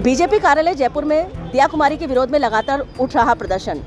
BJP कार्यालय जयपुर में दिया कुमारी के विरोध में लगातार उठ रहा प्रदर्शन।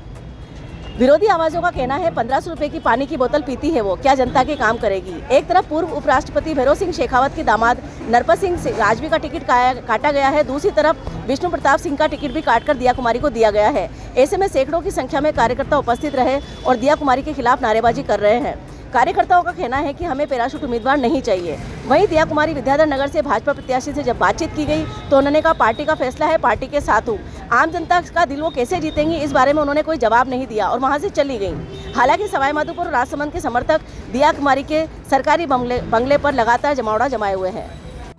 विरोधी आवाजों का कहना है 1500 रुपए की पानी की बोतल पीती है वो, क्या जनता के काम करेगी। एक तरफ पूर्व उपराष्ट्रपति भैरों सिंह शेखावत के दामाद नरपत सिंह राजवी का टिकट काटा गया है, दूसरी तरफ विष्णु प्रताप सिंह का टिकट भी काटकर दिया कुमारी को दिया गया है। ऐसे में सैकड़ों की संख्या में कार्यकर्ता उपस्थित रहे और दिया कुमारी के खिलाफ नारेबाजी कर रहे हैं। कार्यकर्ताओं का कहना है कि हमें पैराशूट उम्मीदवार नहीं चाहिए। वहीं दिया कुमारी विद्याधर नगर से भाजपा प्रत्याशी से जब बातचीत की गई तो उन्होंने कहा पार्टी का फैसला है, पार्टी के साथ हूँ। आम जनता का दिल वो कैसे जीतेंगी, इस बारे में उन्होंने कोई जवाब नहीं दिया और वहां से चली गई। हालांकि सवाईमाधोपुर और राजसमंद के समर्थक दिया कुमारी के सरकारी बंगले पर लगातार जमावड़ा जमाए हुए हैं।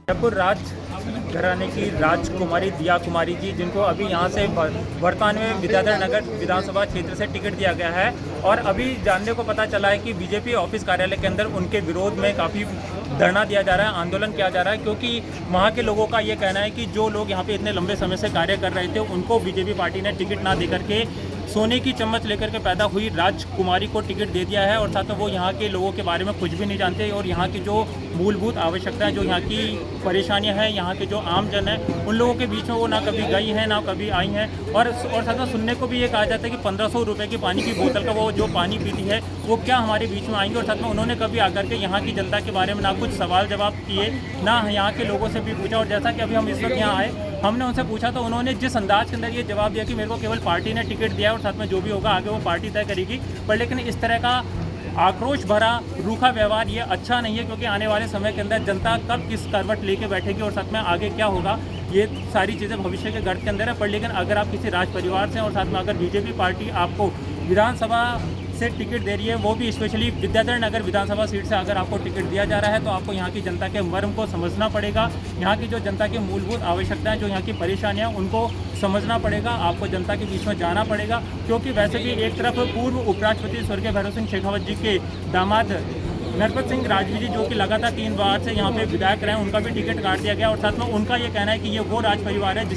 जयपुर राजघराने की राजकुमारी दिया कुमारी जी, जिनको अभी यहाँ से वर्तमान में विद्याधर नगर विधानसभा क्षेत्र से टिकट दिया गया है और अभी जानने को पता चला है कि बीजेपी ऑफिस कार्यालय के अंदर उनके विरोध में काफ़ी धरना दिया जा रहा है, आंदोलन किया जा रहा है, क्योंकि वहाँ के लोगों का ये कहना है कि जो लोग यहाँ पे इतने लंबे समय से कार्य कर रहे थे उनको बीजेपी पार्टी ने टिकट ना देकर के सोने की चम्मच लेकर के पैदा हुई राजकुमारी को टिकट दे दिया है और साथ में वो यहाँ के लोगों के बारे में कुछ भी नहीं जानते और यहाँ की जो मूलभूत आवश्यकताएं, जो यहाँ की परेशानियां हैं, यहाँ के जो आम जन हैं, उन लोगों के बीच में वो ना कभी गई हैं ना कभी आई हैं। और साथ में सुनने को भी ये कहा जाता है कि 1500 रुपये की पानी की बोतल का वो जो पानी पीती है वो क्या हमारे बीच में आएंगे। और साथ में उन्होंने कभी आकर के यहाँ की जनता के बारे में ना कुछ सवाल जवाब किए, ना यहाँ के लोगों से भी पूछा। और जैसा कि अभी हम इस वक्त यहाँ आए, हमने उनसे पूछा तो उन्होंने जिस अंदाज के अंदर ये जवाब दिया कि मेरे को केवल पार्टी ने टिकट दिया और साथ में जो भी होगा आगे वो पार्टी तय करेगी। पर लेकिन इस तरह का आक्रोश भरा रूखा व्यवहार ये अच्छा नहीं है, क्योंकि आने वाले समय के अंदर जनता कब किस करवट लेके बैठेगी और साथ में आगे क्या होगा, ये सारी चीज़ें भविष्य के गर्त के अंदर है। पर लेकिन अगर आप किसी राज परिवार से और साथ में अगर बीजेपी पार्टी आपको विधानसभा से टिकट दे रही है, वो भी स्पेशली विद्याधर नगर विधानसभा सीट से अगर आपको टिकट दिया जा रहा है, तो आपको यहाँ की जनता के मर्म को समझना पड़ेगा। यहाँ की जो जनता की मूलभूत आवश्यकताएं, जो यहाँ की परेशानियां, उनको समझना पड़ेगा। आपको जनता के बीच में जाना पड़ेगा, क्योंकि वैसे भी एक तरफ पूर्व उपराष्ट्रपति स्वर्गीय भैरों सिंह शेखावत जी के दामाद नरपत सिंह राजवी जी, जो कि लगातार 3 बार से यहाँ पे विधायक रहे, उनका भी टिकट काट दिया गया। और साथ में उनका ये कहना है कि ये वो राज परिवार है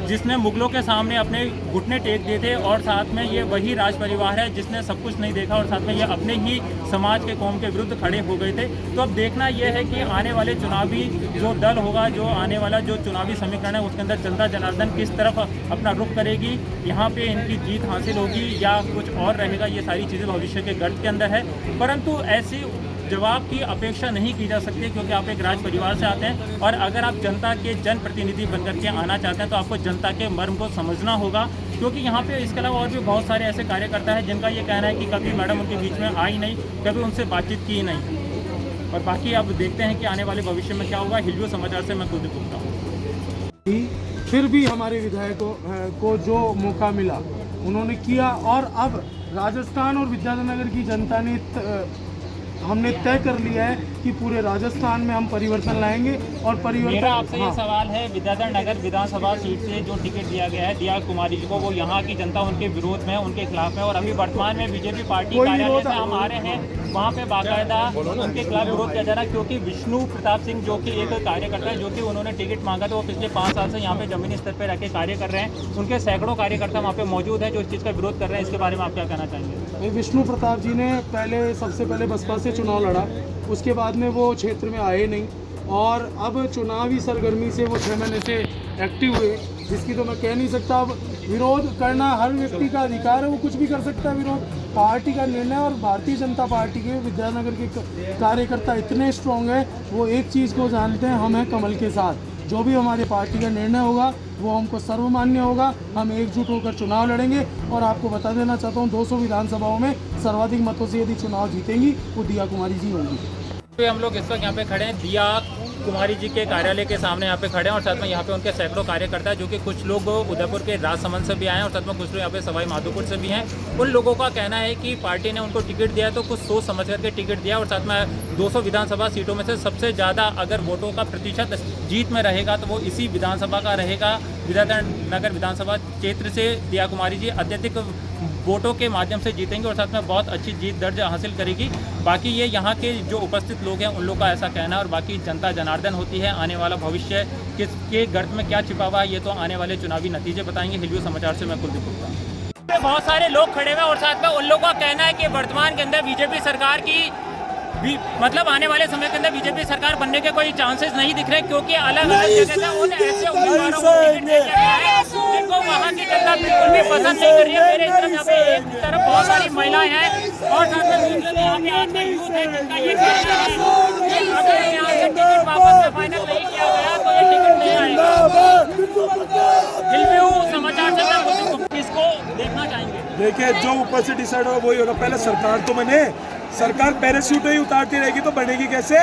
जिसने मुगलों के सामने अपने घुटने टेक दिए थे और साथ में ये वही राज परिवार है जिसने सब कुछ नहीं देखा और साथ में ये अपने ही समाज के कौम के विरुद्ध खड़े हो गए थे। तो अब देखना यह है कि आने वाले चुनावी जो दल होगा, जो आने वाला जो चुनावी समीकरण है, उसके अंदर जनता जनार्दन किस तरफ अपना रुख करेगी, यहाँ पे इनकी जीत हासिल होगी या कुछ और रहेगा, ये सारी चीज़ें भविष्य के गर्त के अंदर है। परंतु ऐसी जवाब की अपेक्षा नहीं की जा सकती, क्योंकि आप एक राज परिवार से आते हैं और अगर आप जनता के जनप्रतिनिधि बनकर के आना चाहते हैं तो आपको जनता के मर्म को समझना होगा। क्योंकि यहाँ पे इसके अलावा और भी बहुत सारे ऐसे कार्यकर्ता हैं जिनका ये कहना है कि कभी मैडम उनके बीच में आई नहीं, कभी उनसे बातचीत की नहीं। और बाकी अब देखते हैं कि आने वाले भविष्य में क्या होगा। हिलवे समाचार से मैं खुद बोलता हूँ। फिर भी हमारे विधायकों को जो मौका मिला उन्होंने किया और अब राजस्थान और विद्याधर नगर की जनता ने हमने तय कर लिया है कि पूरे राजस्थान में हम परिवर्तन लाएंगे और परिवर्तन। मेरा आपसे ये सवाल है, विद्याधर नगर विधानसभा सीट से जो टिकट दिया गया है दिया कुमारी जी को, वो यहाँ की जनता उनके विरोध में, उनके खिलाफ है और अभी वर्तमान में बीजेपी पार्टी कार्यालय से हम आ रहे हैं, वहाँ पे बाकायदा उनके खिलाफ विरोध किया जा रहा है। क्योंकि विष्णु प्रताप सिंह जो कि एक कार्यकर्ता है, जो कि उन्होंने टिकट मांगा था, वो पिछले 5 साल से यहाँ पे जमीनी स्तर पर रह के कार्य कर रहे हैं। उनके सैकड़ों कार्यकर्ता वहाँ पे मौजूद है जो इस चीज़ का विरोध कर रहे हैं। इसके बारे में आप क्या कहना चाहेंगे? विष्णु प्रताप जी ने सबसे पहले बसपा से चुनाव लड़ा, उसके बाद में वो क्षेत्र में आए नहीं और अब चुनावी सरगर्मी से वो 6 महीने से एक्टिव हुए, जिसकी तो मैं कह नहीं सकता। अब विरोध करना हर व्यक्ति का अधिकार है, वो कुछ भी कर सकता है। विरोध पार्टी का निर्णय और भारतीय जनता पार्टी के विद्यानगर के कार्यकर्ता इतने स्ट्रॉन्ग हैं, वो एक चीज़ को जानते हैं, हम हैं कमल के साथ। जो भी हमारे पार्टी का निर्णय होगा वो हमको सर्वमान्य होगा। हम एकजुट होकर चुनाव लड़ेंगे और आपको बता देना चाहता हूँ 200 विधानसभाओं में सर्वाधिक मतों से यदि चुनाव जीतेंगी वो दिया कुमारी जी होंगी। तो हम लोग इस वक्त यहाँ पे खड़े हैं दिया कुमारी जी के कार्यालय के सामने यहाँ पे खड़े हैं और साथ में यहाँ पे उनके सैकड़ों कार्यकर्ता हैं, जो कि कुछ लोग उदयपुर के राजसमंद से भी आए हैं और साथ में कुछ लोग यहाँ पे सवाईमाधोपुर से भी हैं। उन लोगों का कहना है कि पार्टी ने उनको टिकट दिया तो कुछ सोच समझ करके टिकट दिया और साथ में 200 विधानसभा सीटों में से सबसे ज़्यादा अगर वोटों का प्रतिशत जीत में रहेगा तो वो इसी विधानसभा का रहेगा। विद्याधर नगर विधानसभा क्षेत्र से दिया कुमारी जी अत्यधिक वोटों के माध्यम से जीतेंगे और साथ में बहुत अच्छी जीत दर्ज हासिल करेगी। बाकी ये यहाँ के जो उपस्थित लोग हैं उन लोग का ऐसा कहना है और बाकी जनता जनार्दन होती है। आने वाला भविष्य किसके गर्त में क्या छिपा हुआ है ये तो आने वाले चुनावी नतीजे बताएंगे। हिलवे समाचार से मैं कुलदीप गुप्ता। बहुत सारे लोग खड़े हुए और साथ में उन लोगों का कहना है कि वर्तमान के अंदर बीजेपी सरकार की मतलब आने वाले समय के अंदर बीजेपी सरकार बनने के कोई चांसेस नहीं दिख रहे, क्योंकि अलग अलग जगह से उन ऐसे उम्मीदवारों को टिकट दिया गया है जिनको वहाँ की जनता बिल्कुल भी पसंद नहीं कर रही है। मेरे तरफ यहाँ पे एक तरफ बहुत सारी महिलाएं हैं और साथ में दूसरे यहाँ पे आपका यूथ है जिनका ये कहना है कि अगर यहाँ से टिकट वापस में फाइनल नहीं किया गया तो ये टिकट नहीं आएगा। हिलव्यू समाचार से मैं इसको देखना चाहेंगे। देखिए, जो ऊपर से डिसाइड होगा वही होगा। पहले सरकार तो बने, सरकार पैराशूट ही उतारती रहेगी तो बनेगी कैसे?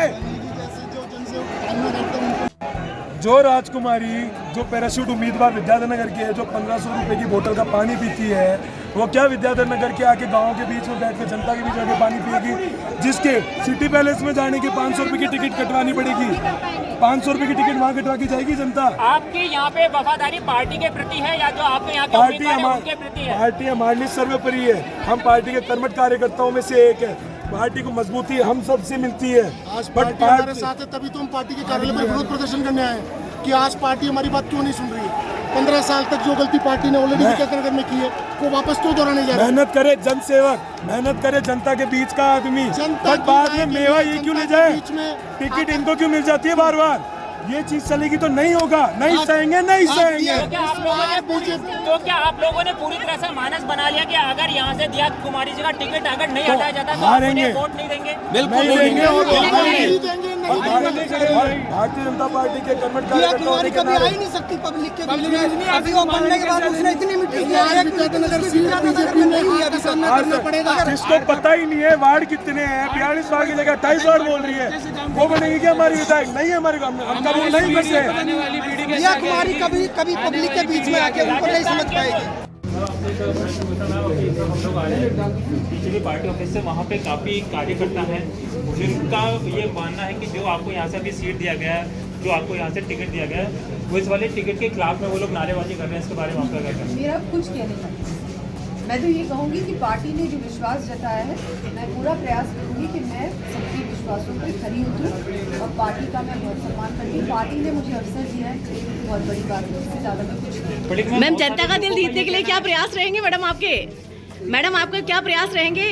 जो राजकुमारी जो पैराशूट उम्मीदवार विद्याधर नगर की है, जो 1500 रुपए की बोतल का पानी पीती है, वो क्या विद्याधर नगर के आके गांव के बीच में बैठ के जनता के बीच में पानी पिएगी? जिसके सिटी पैलेस में जाने की 500 रुपए की टिकट कटवानी पड़ेगी, 500 रुपए की टिकट वहाँ कटवा के जाएगी जनता। आपकी यहाँ पे वफादारी पार्टी के प्रति है या जो आपके यहाँ के उम्मीदवार हैं उनके प्रति है? पार्टी हमारे लिए सर्वोपरि है। हम पार्टी के कर्मठ कार्यकर्ताओं में से एक है। पार्टी को मजबूती हम सबसे मिलती है। आज पार्टी हमारे साथ है, तभी तो हम पार्टी के कार्यालय पर विरोध प्रदर्शन करने आए कि आज पार्टी हमारी बात क्यों नहीं सुन रही है। 15 साल तक जो गलती पार्टी ने ऑलरेडी विद्याधर में की है वो वापस तो दोहराने जा रहे हैं। मेहनत करे जनसेवक, मेहनत करे जनता के बीच का आदमी, बट बाद में मेवा ये क्यों ले जाए? टिकट इनको क्यों मिल जाती है बार बार? ये चीज चलेगी तो नहीं होगा, नहीं सहेंगे, नहीं सहेंगे। तो क्या आप लोगों ने पूरी तरह से मानस बना लिया कि अगर यहाँ से दिया कुमारी जी का टिकट अगर नहीं हटाया जाता तो आप उन्हें वोट नहीं देंगे? बिल्कुल नहीं देंगे। भारतीय जनता पार्टी के कर्मठ कार्यकर्ता कभी आ ही नहीं सकती पब्लिक के बीच में। अभी वो बनने के बाद उसने इतनी मीटिंग जिसको पता ही नहीं है वार्ड कितने हैं, 42 वार्ड की जगह 28 वार्ड बोल रही है, वो बनेगी क्या हमारी विधायक? नहीं है हमारे हम कभी नहीं बचे। दिया कुमारी कभी कभी पब्लिक के बीच में आके उनको नहीं समझ पाएगी। बीजेपी पार्टी ऑफिस से वहाँ पे काफ़ी कार्यकर्ता हैं जिनका ये मानना है कि जो आपको यहाँ से अभी सीट दिया गया है, जो आपको यहाँ से टिकट दिया गया है, वो इस वाले टिकट के खिलाफ में वो लोग नारेबाजी कर रहे हैं। इसके बारे में आपका क्या कहना है? मेरा कुछ कहने का, मैं तो ये कहूँगी कि पार्टी ने जो विश्वास जताया है, मैं पूरा प्रयास करूँगी कि मैं सबके विश्वासों पर खरी उतरूँ और पार्टी का मैं बहुत सम्मान करती हूँ। पार्टी ने मुझे अवसर दिया है, बहुत बड़ी बात है, इससे ज़्यादा मैं कुछ नहीं। मैम, जनता का दिल जीतने के लिए क्या प्रयास रहेंगे मैडम आपके? मैडम, आपके क्या प्रयास रहेंगे?